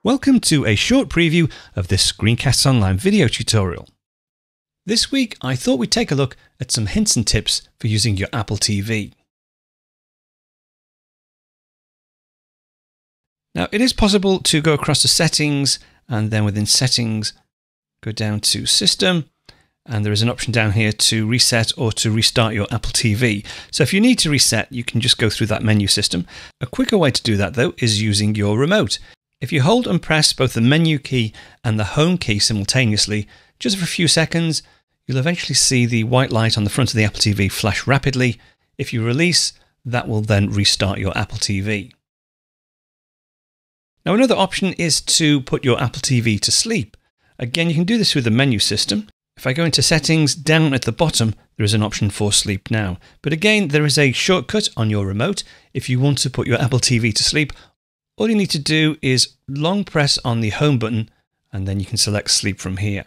Welcome to a short preview of this Screencasts Online video tutorial. This week I thought we'd take a look at some hints and tips for using your Apple TV. Now it is possible to go across to Settings and then within Settings go down to System, and there is an option down here to reset or to restart your Apple TV. So if you need to reset, you can just go through that menu system. A quicker way to do that though is using your remote. If you hold and press both the menu key and the home key simultaneously, just for a few seconds, you'll eventually see the white light on the front of the Apple TV flash rapidly. If you release, that will then restart your Apple TV. Now another option is to put your Apple TV to sleep. Again, you can do this with the menu system. If I go into Settings, down at the bottom, there is an option for Sleep Now. But again, there is a shortcut on your remote. If you want to put your Apple TV to sleep, all you need to do is long press on the home button and then you can select sleep from here.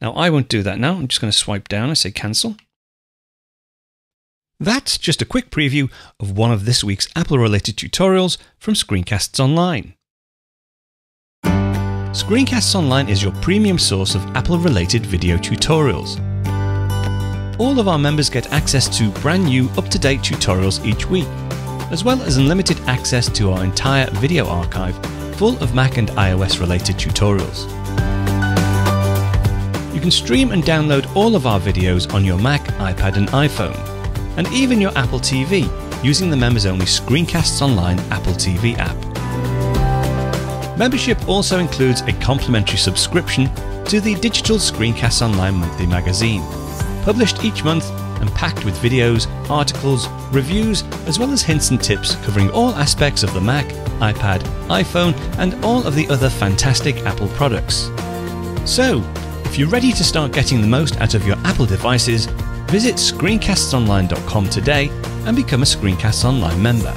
Now I won't do that now, I'm just going to swipe down and say cancel. That's just a quick preview of one of this week's Apple related tutorials from Screencasts Online. Screencasts Online is your premium source of Apple related video tutorials. All of our members get access to brand new up-to-date tutorials each week, as well as unlimited access to our entire video archive full of Mac and iOS related tutorials. You can stream and download all of our videos on your Mac, iPad and iPhone, and even your Apple TV using the members-only Screencasts Online Apple TV app. Membership also includes a complimentary subscription to the digital Screencasts Online monthly magazine, published each month and packed with videos, articles, reviews, as well as hints and tips covering all aspects of the Mac, iPad, iPhone, and all of the other fantastic Apple products. So, if you're ready to start getting the most out of your Apple devices, visit ScreenCastsOnline.com today and become a Screencasts Online member.